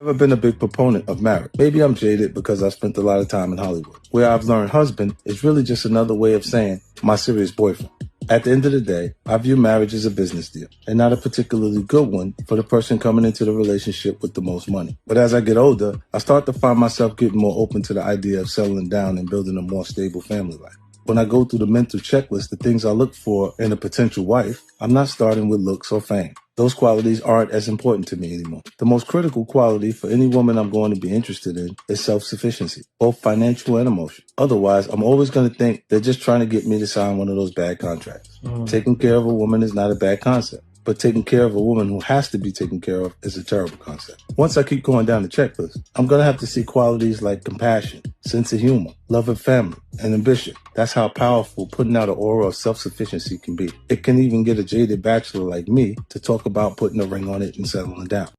I've never been a big proponent of marriage. Maybe I'm jaded because I spent a lot of time in Hollywood, where I've learned husband is really just another way of saying my serious boyfriend. At the end of the day, I view marriage as a business deal and not a particularly good one for the person coming into the relationship with the most money. But as I get older, I start to find myself getting more open to the idea of settling down and building a more stable family life. When I go through the mental checklist, the things I look for in a potential wife, I'm not starting with looks or fame. Those qualities aren't as important to me anymore. The most critical quality for any woman I'm going to be interested in is self-sufficiency, both financial and emotional. Otherwise, I'm always going to think they're just trying to get me to sign one of those bad contracts. Taking care of a woman is not a bad concept, but taking care of a woman who has to be taken care of is a terrible concept. Once I keep going down the checklist, I'm going to have to see qualities like compassion, sense of humor, love of family, and ambition. That's how powerful putting out an aura of self-sufficiency can be. It can even get a jaded bachelor like me to talk about putting a ring on it and settling down.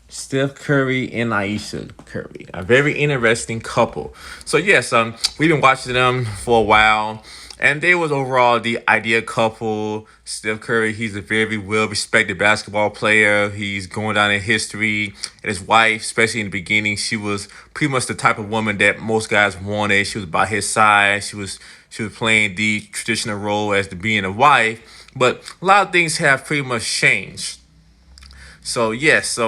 Steph Curry and Ayesha Curry, a very interesting couple. So yes, we've been watching them for a while, and they was overall the ideal couple. Steph Curry, he's a very well-respected basketball player. He's going down in history. And his wife, especially in the beginning, she was pretty much the type of woman that most guys wanted. She was by his side. She was playing the traditional role as the being a wife. But a lot of things have pretty much changed. So yes,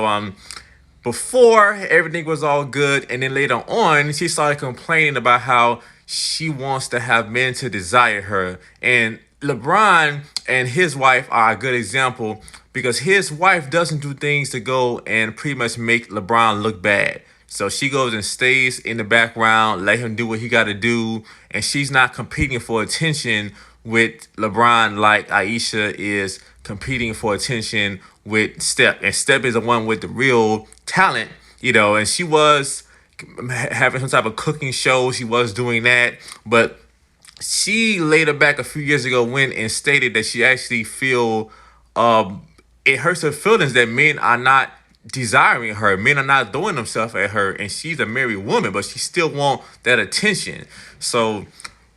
before everything was all good, and then later on, she started complaining about how she wants to have men to desire her. And LeBron and his wife are a good example because his wife doesn't do things to go and pretty much make LeBron look bad. So she goes and stays in the background, let him do what he got to do, and she's not competing for attention with LeBron like Ayesha is competing for attention with Steph. And Steph is the one with the real talent, and she was having some type of cooking show. She was doing that. But she later back a few years ago went and stated that she actually feel it hurts her feelings that men are not desiring her. Men are not throwing themselves at her. And she's a married woman, but she still want that attention. So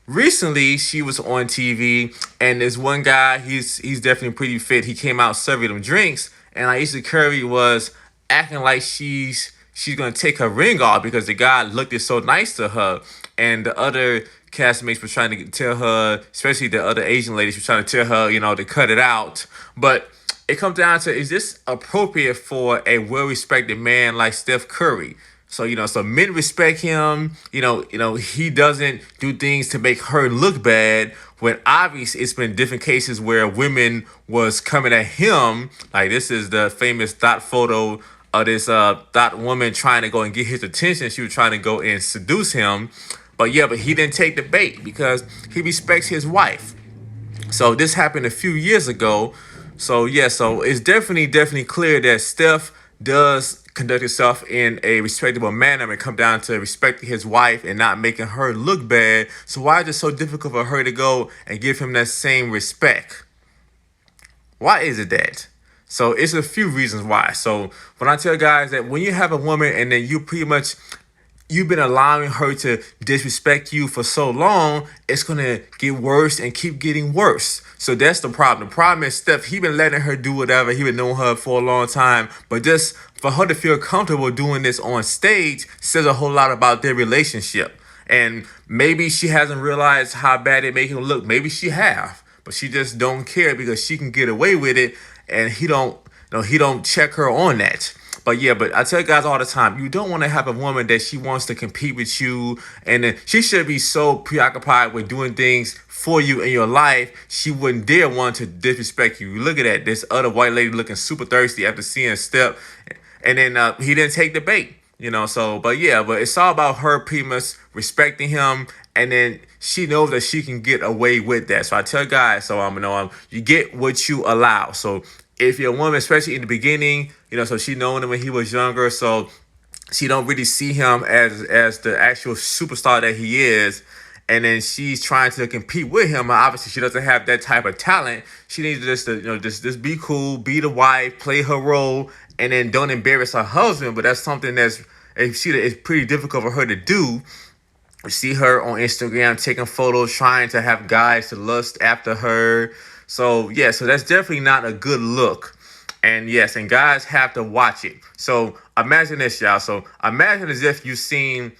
recently, she was on TV, and this one guy, he's definitely pretty fit. He came out serving them drinks, and Ayesha Curry was acting like she's gonna take her ring off because the guy looked it so nice to her, and the other castmates were trying to tell her, especially the other Asian ladies, were trying to tell her, to cut it out. But it comes down to, is this appropriate for a well-respected man like Steph Curry? So, so men respect him. He doesn't do things to make her look bad. When obviously it's been different cases where women was coming at him. Like this is the famous thought photo of this thought woman trying to go and get his attention. She was trying to go and seduce him. But he didn't take the bait because he respects his wife. So this happened a few years ago. So it's definitely clear that Steph does conduct himself in a respectable manner and come down to respecting his wife and not making her look bad. So why is it so difficult for her to go and give him that same respect? Why is it that? So it's a few reasons why. So when I tell guys that when you have a woman and then you've been allowing her to disrespect you for so long, it's going to get worse and keep getting worse. So that's the problem. The problem is Steph, he been letting her do whatever. He been knowing her for a long time. But just for her to feel comfortable doing this on stage says a whole lot about their relationship. And maybe she hasn't realized how bad it make him look. Maybe she have. But she just don't care because she can get away with it. And he don't check her on that. But I tell guys all the time, you don't want to have a woman that she wants to compete with you, and then she should be so preoccupied with doing things for you in your life, she wouldn't dare want to disrespect you. Look at that, this other white lady looking super thirsty after seeing Steph, and then he didn't take the bait, but it's all about her pretty much respecting him, and then she knows that she can get away with that. So I tell guys, you get what you allow. So if you're a woman, especially in the beginning, so she known him when he was younger, so she don't really see him as the actual superstar that he is, and then she's trying to compete with him. Obviously, she doesn't have that type of talent. She needs just be cool, be the wife, play her role, and then don't embarrass her husband. But that's something it's pretty difficult for her to do. You see her on Instagram taking photos, trying to have guys to lust after her. So that's definitely not a good look. And yes, and guys have to watch it. So imagine this, y'all. So imagine as if you seen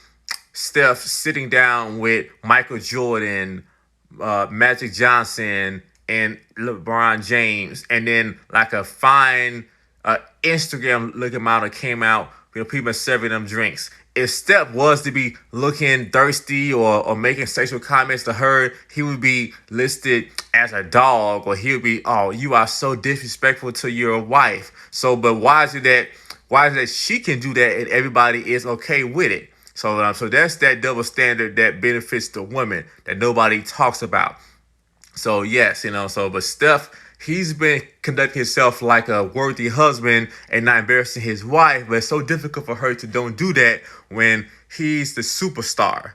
Steph sitting down with Michael Jordan, Magic Johnson, and LeBron James, and then like a fine Instagram looking model came out, people serving them drinks. If Steph was to be looking thirsty or making sexual comments to her, he would be listed as a dog, or he would be, oh, you are so disrespectful to your wife. So, but why is it that she can do that and everybody is okay with it? So that's that double standard that benefits the women that nobody talks about. So yes, but Steph, he's been conducting himself like a worthy husband and not embarrassing his wife, but it's so difficult for her to don't do that when he's the superstar.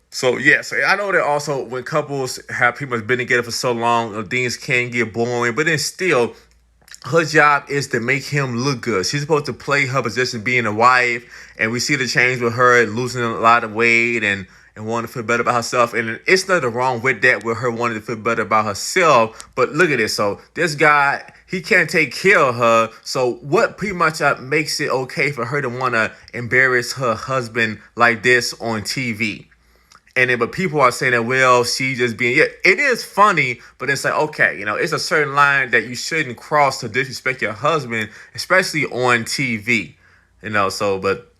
So yes, I know that also when couples have pretty much been together for so long, things can get boring, but then still, her job is to make him look good. She's supposed to play her position being a wife, and we see the change with her losing a lot of weight and wanting to feel better about herself. And it's nothing wrong with that, with her wanting to feel better about herself. But look at this. So this guy, he can't take care of her. So what pretty much makes it okay for her to want to embarrass her husband like this on TV? And then, but people are saying that, well, she just being, yeah, it is funny, but it's like, okay, it's a certain line that you shouldn't cross to disrespect your husband, especially on TV, so, but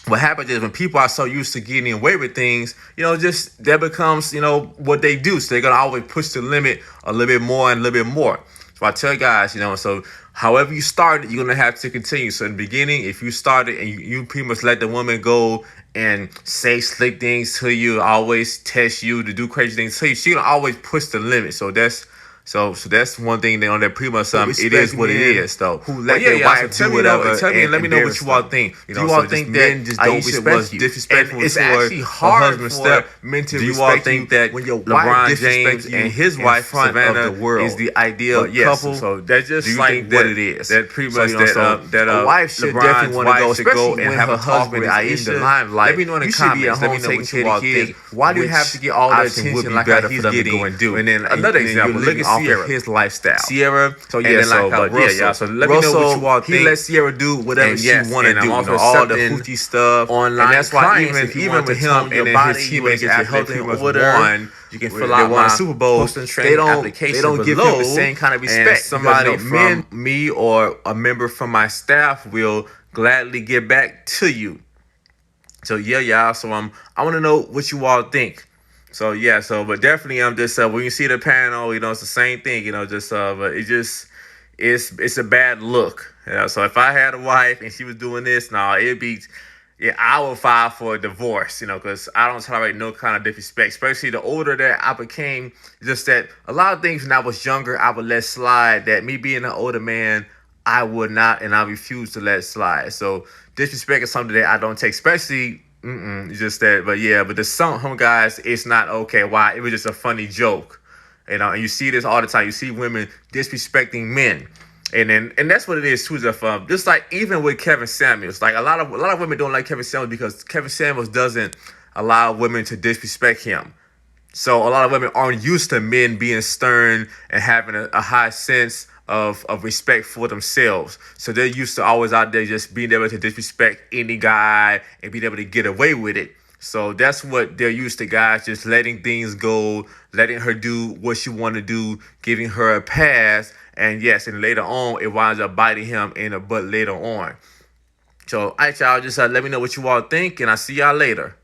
what happens is when people are so used to getting away with things, just that becomes, what they do. So they're going to always push the limit a little bit more and a little bit more. So I tell guys, so however you started, you're going to have to continue. So in the beginning, if you started and you pretty much let the woman go and say slick things to you, always test you to do crazy things to you, she's going to always push the limit. So that's one thing that pretty much it is what it is though. Who let their wife do whatever? Tell me, let me know what you all think. Do you all think that just don't respect you? Disrespectful and it's actually hard for men to respect you. Do you all think that when your LeBron James and his wife Savannah of the world is the ideal couple? So that's just like what it is. That pretty much that a wife should definitely want to go, especially and have a husband is in the limelight. Let me know in the comments. Let me know what you all think. Why do you have to get all the attention like how he's getting? And then another example, look at Sierra, his lifestyle. Sierra, so yeah, so let me know what you all think. He let Sierra do whatever she want to do. All the hoochie stuff online, and that's why even with him and then his teammates get helping order. You can fill out my Super Bowl they don't give him the same kind of respect. Somebody from me or a member from my staff will gladly get back to you. So yeah, y'all. So I want to know what you all think. So yeah, but definitely I'm just when you see the panel, it's the same thing, but it's a bad look. So if I had a wife and she was doing this, it'd be, yeah, I would file for a divorce, because I don't tolerate no kind of disrespect, especially the older that I became. Just that a lot of things when I was younger, I would let slide. That me being an older man, I would not, and I refuse to let slide. So disrespect is something that I don't take, especially. Just that, but the some guys, it's not okay. Why? It was just a funny joke, and you see this all the time. You see women disrespecting men, and that's what it is too. Just like even with Kevin Samuels, like a lot of women don't like Kevin Samuels because Kevin Samuels doesn't allow women to disrespect him. So a lot of women aren't used to men being stern and having a high sense of respect for themselves. So they're used to always out there just being able to disrespect any guy and being able to get away with it. So that's what they're used to, guys, just letting things go, letting her do what she want to do, giving her a pass. And yes, and later on, it winds up biting him in the butt later on. So, all right, y'all, just let me know what you all think, and I'll see y'all later.